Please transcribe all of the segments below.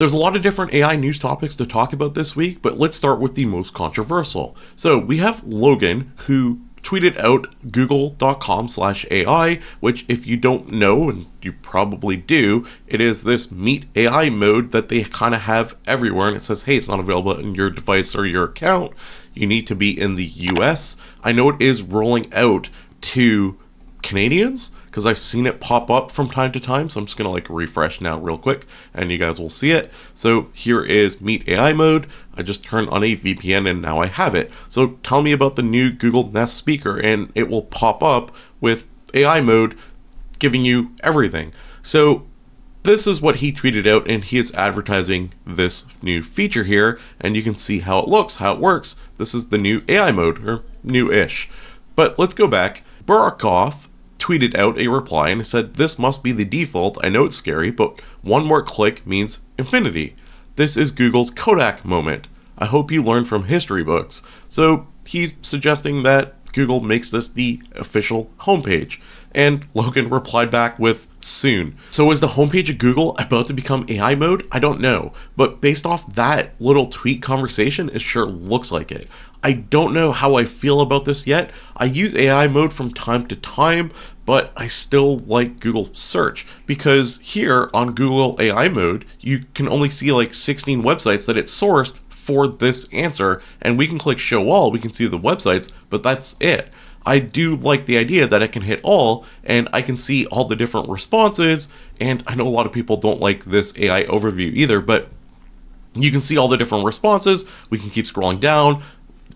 There's a lot of different AI news topics to talk about this week, but let's start with the most controversial. So we have Logan, who tweeted out google.com/AI, which if you don't know, and you probably do, it is this Meet AI mode that they kind of have everywhere, and it says, hey, it's not available in your device or your account. You need to be in the US. I know it is rolling out to Canadians because I've seen it pop up from time to time, so I'm just gonna refresh now real quick and you guys will see it. So here is Meet AI mode. I just turned on a VPN and now I have it. So tell me about the new Google Nest speaker, and it will pop up with AI mode giving you everything. So this is what he tweeted out, and he is advertising this new feature here, and you can see how it looks, how it works. This is the new AI mode, or new-ish. But let's go back. Burakov tweeted out a reply and said, this must be the default. I know it's scary, but one more click means infinity. This is Google's Kodak moment. I hope you learn from history books. So he's suggesting that Google makes this the official homepage. And Logan replied back with soon. So is the homepage of Google about to become AI mode? I don't know. But based off that little tweet conversation, it sure looks like it. I don't know how I feel about this yet. I use AI mode from time to time, but I still like Google search because here on Google AI mode, you can only see 16 websites that it sourced for this answer, and we can click show all, we can see the websites, but that's it. I do like the idea that I can hit all and I can see all the different responses, and I know a lot of people don't like this AI overview either, but you can see all the different responses. We can keep scrolling down.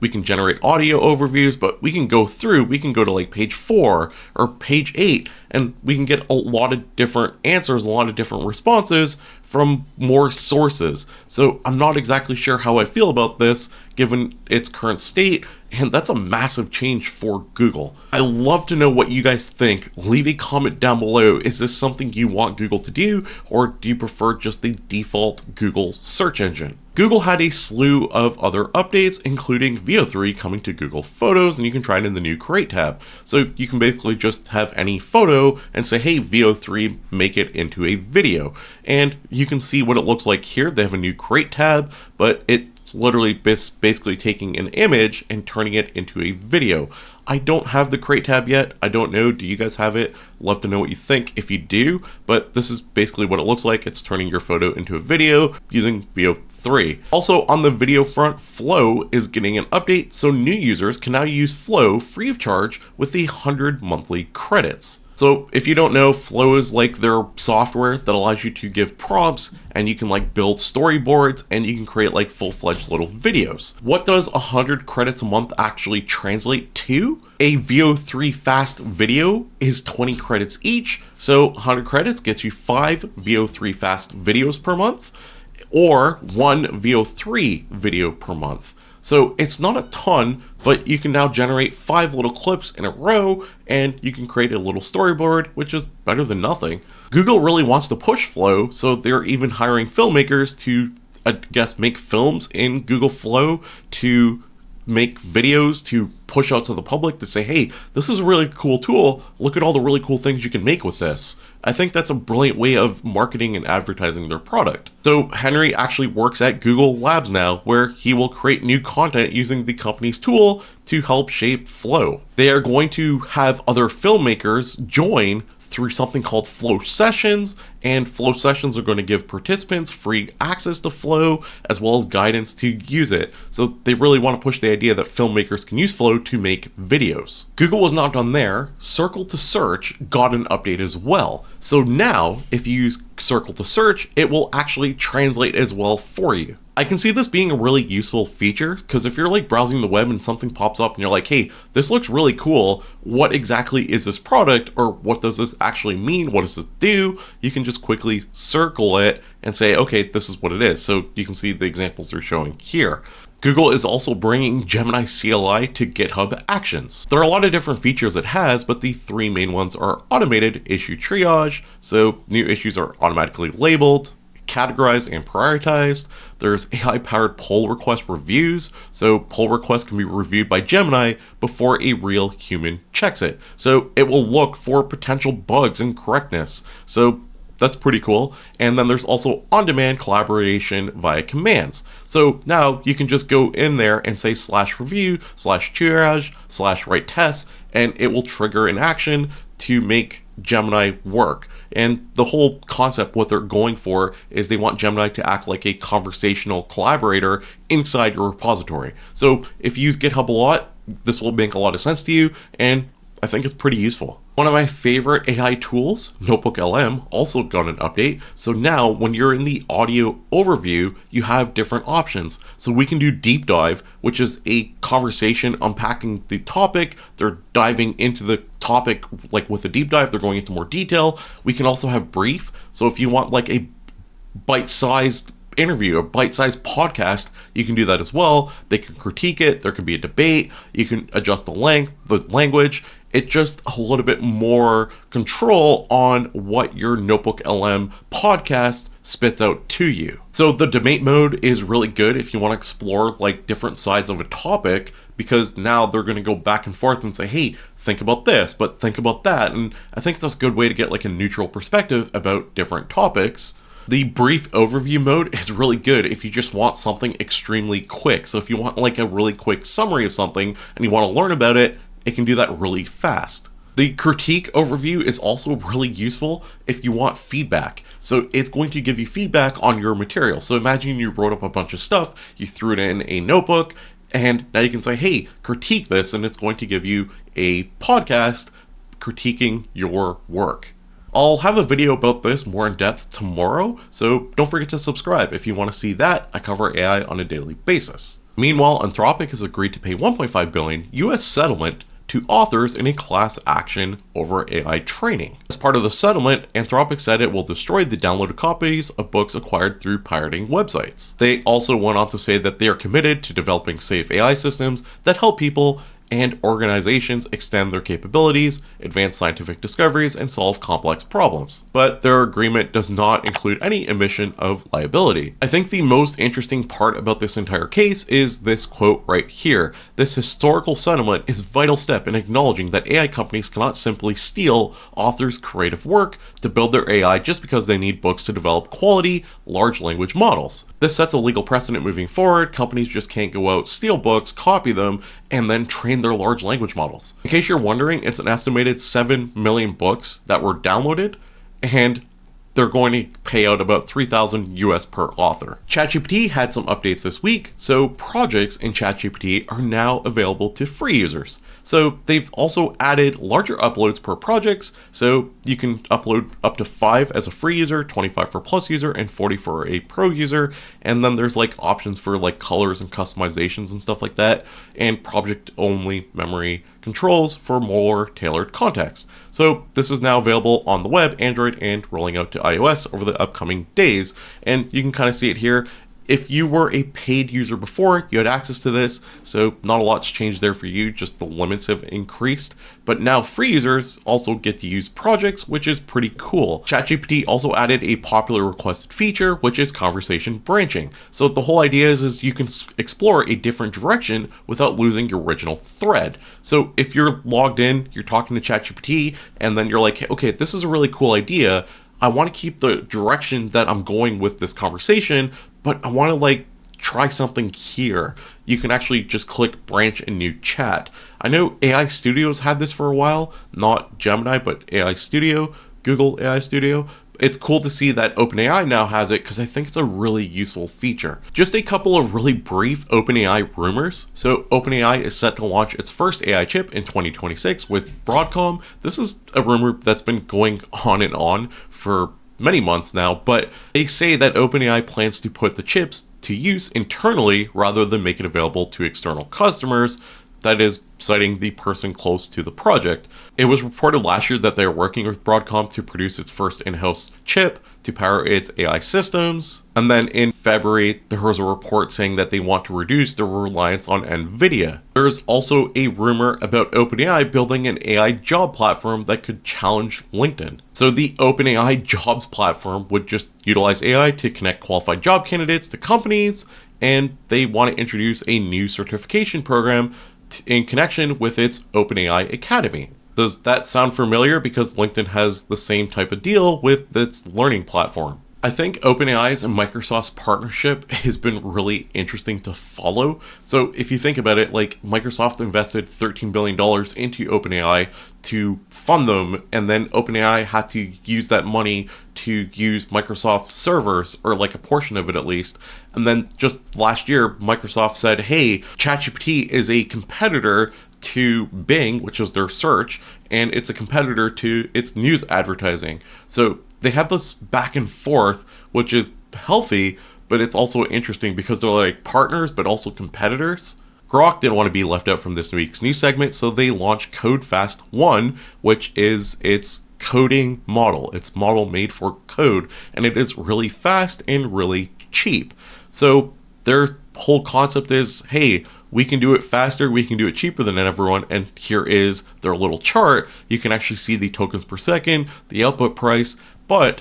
We can generate audio overviews, but we can go through, we can go to page 4 or page 8, and we can get a lot of different answers, a lot of different responses from more sources. So I'm not exactly sure how I feel about this given its current state, and that's a massive change for Google. I love to know what you guys think. Leave a comment down below. Is this something you want Google to do, or do you prefer just the default Google search engine? Google had a slew of other updates, including VO3 coming to Google Photos, and you can try it in the new Create tab. So you can basically just have any photo and say, hey, VO3, make it into a video. And you can see what it looks like here. They have a new Create tab, but it's literally basically taking an image and turning it into a video. I don't have the Create tab yet. I don't know. Do you guys have it? Love to know what you think if you do, but this is basically what it looks like. It's turning your photo into a video using VO3. Also on the video front, Flow is getting an update, so new users can now use Flow free of charge with 100 monthly credits. So if you don't know, Flow is their software that allows you to give prompts, and you can build storyboards, and you can create full-fledged little videos. What does 100 credits a month actually translate to? A VO3 fast video is 20 credits each, so 100 credits gets you 5 VO3 fast videos per month, or 1 VO3 video per month. So it's not a ton, but you can now generate 5 little clips in a row, and you can create a little storyboard, which is better than nothing. Google really wants to push Flow, so they're even hiring filmmakers to, I guess, make films in Google Flow, to make videos to push out to the public to say, hey, this is a really cool tool. Look at all the really cool things you can make with this. I think that's a brilliant way of marketing and advertising their product. So Henry actually works at Google Labs now, where he will create new content using the company's tool to help shape Flow. They are going to have other filmmakers join through something called Flow Sessions, and Flow Sessions are going to give participants free access to Flow as well as guidance to use it. So they really want to push the idea that filmmakers can use Flow to make videos. Google was not done there. Circle to Search got an update as well. So now, if you use Circle to Search, it will actually translate as well for you. I can see this being a really useful feature, because if you're browsing the web and something pops up and you're like, hey, this looks really cool, what exactly is this product, or what does this actually mean, what does this do, you can just quickly circle it and say, okay, this is what it is. So you can see the examples they're showing here. Google is also bringing Gemini CLI to GitHub Actions. There are a lot of different features it has, but the 3 main ones are automated issue triage, so new issues are automatically labeled, categorized and prioritized. There's AI-powered pull request reviews, so pull requests can be reviewed by Gemini before a real human checks it. So it will look for potential bugs and correctness. So That's pretty cool. And then there's also on-demand collaboration via commands. So now you can just go in there and say /review, /triage, /write tests, and it will trigger an action to make Gemini work. And the whole concept, what they're going for, is they want Gemini to act like a conversational collaborator inside your repository. So if you use GitHub a lot, this will make a lot of sense to you, and I think it's pretty useful. One of my favorite AI tools, NotebookLM, also got an update. So now when you're in the audio overview, you have different options. So we can do deep dive, which is a conversation unpacking the topic. They're diving into the topic like with a deep dive, they're going into more detail. We can also have brief. So if you want like a bite-sized interview, a bite-sized podcast, you can do that as well. They can critique it. There can be a debate. You can adjust the length, the language. It's just a little bit more control on what your NotebookLM podcast spits out to you. So the debate mode is really good if you want to explore like different sides of a topic, because now they're going to go back and forth and say, hey, think about this, but think about that. And I think that's a good way to get like a neutral perspective about different topics. The brief overview mode is really good if you just want something extremely quick. So if you want like a really quick summary of something and you want to learn about it, it can do that really fast. The critique overview is also really useful if you want feedback. So it's going to give you feedback on your material. So imagine you wrote up a bunch of stuff, you threw it in a notebook, and now you can say, hey, critique this, and it's going to give you a podcast critiquing your work. I'll have a video about this more in depth tomorrow, so don't forget to subscribe if you want to see that. I cover AI on a daily basis. Meanwhile, Anthropic has agreed to pay $1.5 billion US settlement to authors in a class action over AI training. As part of the settlement, Anthropic said it will destroy the downloaded copies of books acquired through pirating websites. They also went on to say that they are committed to developing safe AI systems that help people and organizations extend their capabilities, advance scientific discoveries, and solve complex problems. But their agreement does not include any admission of liability. I think the most interesting part about this entire case is this quote right here. This historical settlement is a vital step in acknowledging that AI companies cannot simply steal authors' creative work to build their AI just because they need books to develop quality large language models. This sets a legal precedent moving forward. Companies just can't go out, steal books, copy them, and then train their large language models. In case you're wondering, it's an estimated 7 million books that were downloaded, and they're going to pay out about $3,000 US per author. ChatGPT had some updates this week, so projects in ChatGPT are now available to free users. So they've also added larger uploads per projects, so you can upload up to 5 as a free user, 25 for plus user, and 40 for a pro user. And then there's like options for like colors and customizations and stuff like that, and project-only memory controls for more tailored context. So this is now available on the web, Android, and rolling out to iOS over the upcoming days. And you can kind of see it here. If you were a paid user before, you had access to this, so not a lot's changed there for you, just the limits have increased. But now free users also get to use projects, which is pretty cool. ChatGPT also added a popular requested feature, which is conversation branching. So the whole idea is you can explore a different direction without losing your original thread. So if you're logged in, you're talking to ChatGPT, and then you're like, okay, this is a really cool idea. I want to keep the direction that I'm going with this conversation, but I want to like try something here. You can actually just click branch in new chat. I know AI Studios had this for a while, not Gemini, but AI Studio, Google AI Studio. It's cool to see that OpenAI now has it because I think it's a really useful feature. Just a couple of really brief OpenAI rumors. So OpenAI is set to launch its first AI chip in 2026 with Broadcom. This is a rumor that's been going on and on for many months now, but they say that OpenAI plans to put the chips to use internally rather than make it available to external customers. That is, citing the person close to the project. It was reported last year that they're working with Broadcom to produce its first in-house chip to power its AI systems. And then in February, there was a report saying that they want to reduce their reliance on NVIDIA. There's also a rumor about OpenAI building an AI job platform that could challenge LinkedIn. So the OpenAI jobs platform would just utilize AI to connect qualified job candidates to companies, and they want to introduce a new certification program in connection with its OpenAI Academy. Does that sound familiar? Because LinkedIn has the same type of deal with its learning platform. I think OpenAI's and Microsoft's partnership has been really interesting to follow. So if you think about it, like Microsoft invested $13 billion into OpenAI to fund them, and then OpenAI had to use that money to use Microsoft's servers, or like a portion of it at least. And then just last year, Microsoft said, hey, ChatGPT is a competitor to Bing, which is their search, and it's a competitor to its news advertising. So they have this back and forth, which is healthy, but it's also interesting because they're like partners, but also competitors. Grok didn't want to be left out from this week's news segment, so they launched CodeFast 1, which is its coding model. It's model made for code, and it is really fast and really cheap. So their whole concept is, hey, we can do it faster, we can do it cheaper than everyone, and here is their little chart. You can actually see the tokens per second, the output price, but,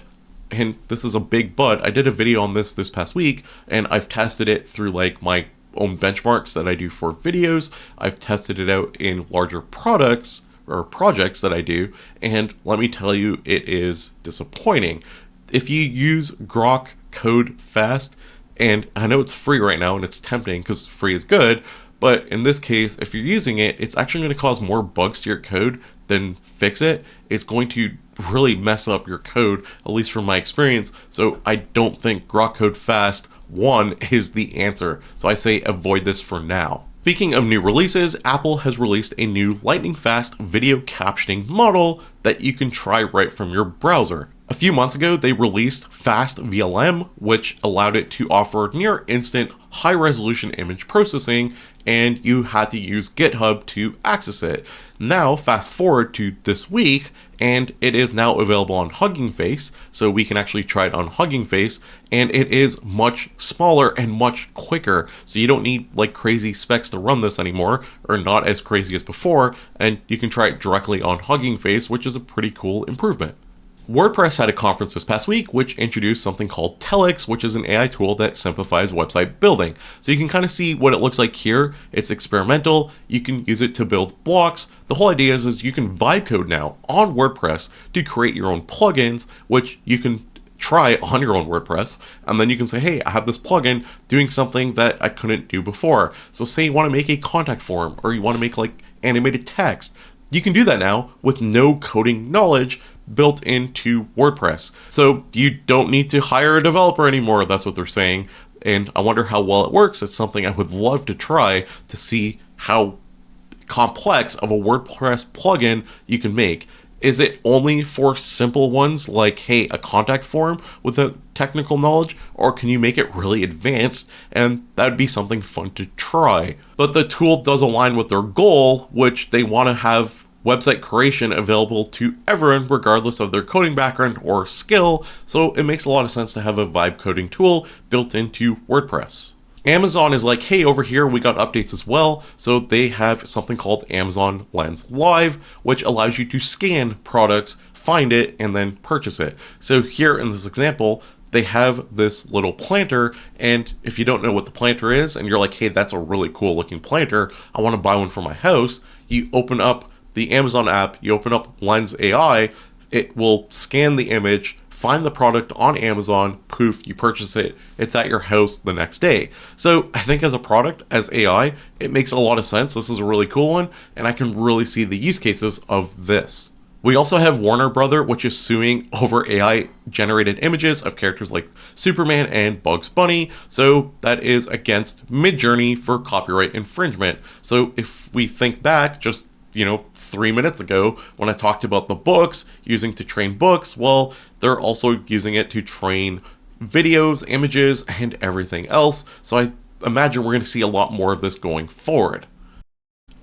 and this is a big but, I did a video on this past week, and I've tested it through like my own benchmarks that I do for videos. I've tested it out in larger products or projects that I do, and let me tell you, it is disappointing. If you use Grok Code Fast, and I know it's free right now and it's tempting because free is good, but in this case, if you're using it, it's actually going to cause more bugs to your code than fix it. It's going to really mess up your code, at least from my experience. So I don't think Grok Code Fast 1 is the answer. So I say avoid this for now. Speaking of new releases, Apple has released a new lightning fast video captioning model that you can try right from your browser. A few months ago, they released Fast VLM, which allowed it to offer near instant high resolution image processing, and you had to use GitHub to access it. Now, fast forward to this week, and it is now available on Hugging Face, so we can actually try it on Hugging Face, and it is much smaller and much quicker, so you don't need like crazy specs to run this anymore, or not as crazy as before, and you can try it directly on Hugging Face, which is a pretty cool improvement. WordPress had a conference this past week which introduced something called Telex, which is an AI tool that simplifies website building. So you can kind of see what it looks like here. It's experimental. You can use it to build blocks. The whole idea is you can vibe code now on WordPress to create your own plugins, which you can try on your own WordPress, and then you can say, hey, I have this plugin doing something that I couldn't do before. So say you want to make a contact form, or you want to make like animated text. You can do that now with no coding knowledge built into WordPress. So you don't need to hire a developer anymore, that's what they're saying. And I wonder how well it works. It's something I would love to try to see how complex of a WordPress plugin you can make. Is it only for simple ones like, hey, a contact form without technical knowledge? Or can you make it really advanced? And that would be something fun to try. But the tool does align with their goal, which they want to have website creation available to everyone regardless of their coding background or skill. So it makes a lot of sense to have a vibe coding tool built into WordPress. Amazon is like, hey, over here we got updates as well. So they have something called Amazon Lens Live, which allows you to scan products, find it, and then purchase it. So here in this example, they have this little planter, and if you don't know what the planter is, and you're like, hey, that's a really cool looking planter, I want to buy one for my house, you open up the Amazon app, you open up Lens AI, it will scan the image, find the product on Amazon, poof, you purchase it, it's at your house the next day. So I think as a product, as AI, it makes a lot of sense. This is a really cool one, and I can really see the use cases of this. We also have Warner Brother, which is suing over AI generated images of characters like Superman and Bugs Bunny. So that is against Midjourney for copyright infringement. So if we think back just 3 minutes ago when I talked about the books using to train books, well, they're also using it to train videos, images, and everything else. So I imagine we're going to see a lot more of this going forward.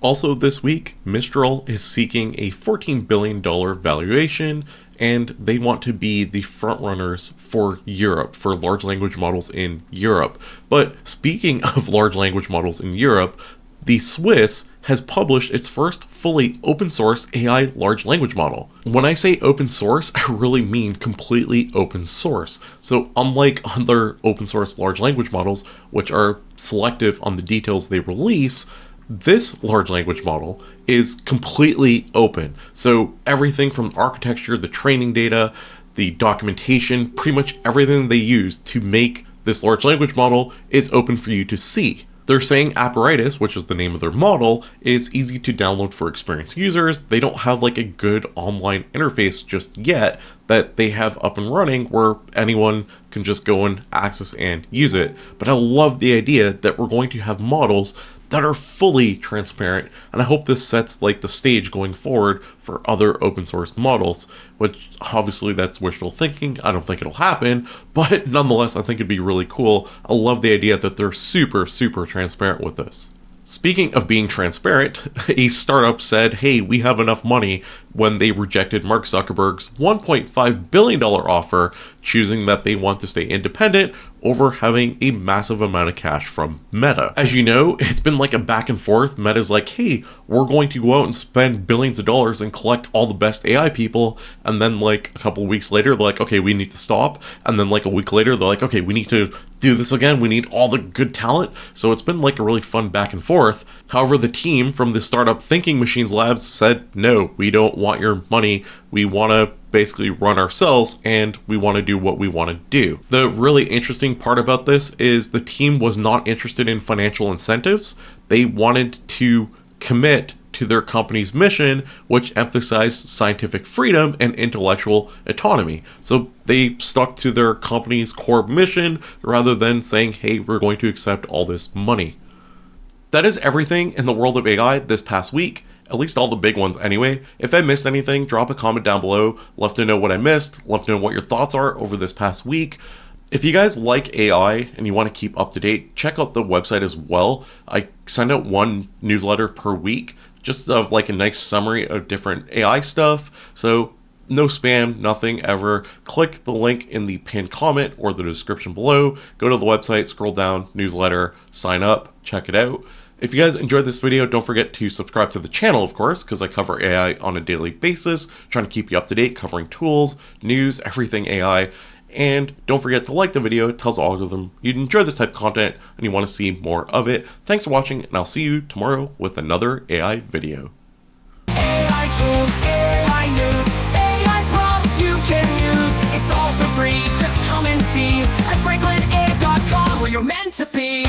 Also this week, Mistral is seeking a $14 billion valuation, and they want to be the frontrunners for Europe, for large language models in Europe. But speaking of large language models in Europe, the Swiss has published its first fully open source AI large language model. When I say open source, I really mean completely open source. So unlike other open source large language models, which are selective on the details they release, This large language model is completely open. So everything from architecture, the training data, the documentation, pretty much everything they use to make this large language model is open for you to see. They're saying Apparatus, which is the name of their model, is easy to download for experienced users. They don't have like a good online interface just yet that they have up and running where anyone can just go and access and use it. But I love the idea that we're going to have models that are fully transparent, and I hope this sets like the stage going forward for other open source models, which obviously that's wishful thinking. I don't think it'll happen, but nonetheless, I think it'd be really cool. I love the idea that they're super transparent with this. Speaking of being transparent, a startup said, hey, we have enough money when they rejected Mark Zuckerberg's $1.5 billion offer, choosing that they want to stay independent over having a massive amount of cash from Meta. As you know, it's been like a back and forth. Meta's like, hey, we're going to go out and spend billions of dollars and collect all the best AI people. And then like a couple of weeks later, they're like, okay, we need to stop. And then like a week later, they're like, okay, we need to do this again. We need all the good talent. So it's been like a really fun back and forth. However, the team from the startup Thinking Machines Labs said, no, we don't want your money. We want to basically run ourselves and we want to do what we want to do. The really interesting part about this is the team was not interested in financial incentives. They wanted to commit to their company's mission, which emphasized scientific freedom and intellectual autonomy. So they stuck to their company's core mission rather than saying, hey, we're going to accept all this money. That is everything in the world of AI this past week. At least all the big ones anyway. If I missed anything, drop a comment down below. Love to know what I missed. Love to know what your thoughts are over this past week. If you guys like AI and you want to keep up to date, check out the website as well. I send out one newsletter per week, just of like a nice summary of different AI stuff. So no spam, nothing ever. Click the link in the pinned comment or the description below. Go to the website, scroll down, newsletter, sign up, check it out. If you guys enjoyed this video, don't forget to subscribe to the channel, of course, because I cover AI on a daily basis, trying to keep you up to date, covering tools, news, everything AI. And don't forget to like the video. It tells the algorithm you enjoy this type of content and you want to see more of it. Thanks for watching, and I'll see you tomorrow with another AI video. AI tools, AI news, AI prompts you can use. It's all for free. Just come and see at FranklinAI.com, where you're meant to be.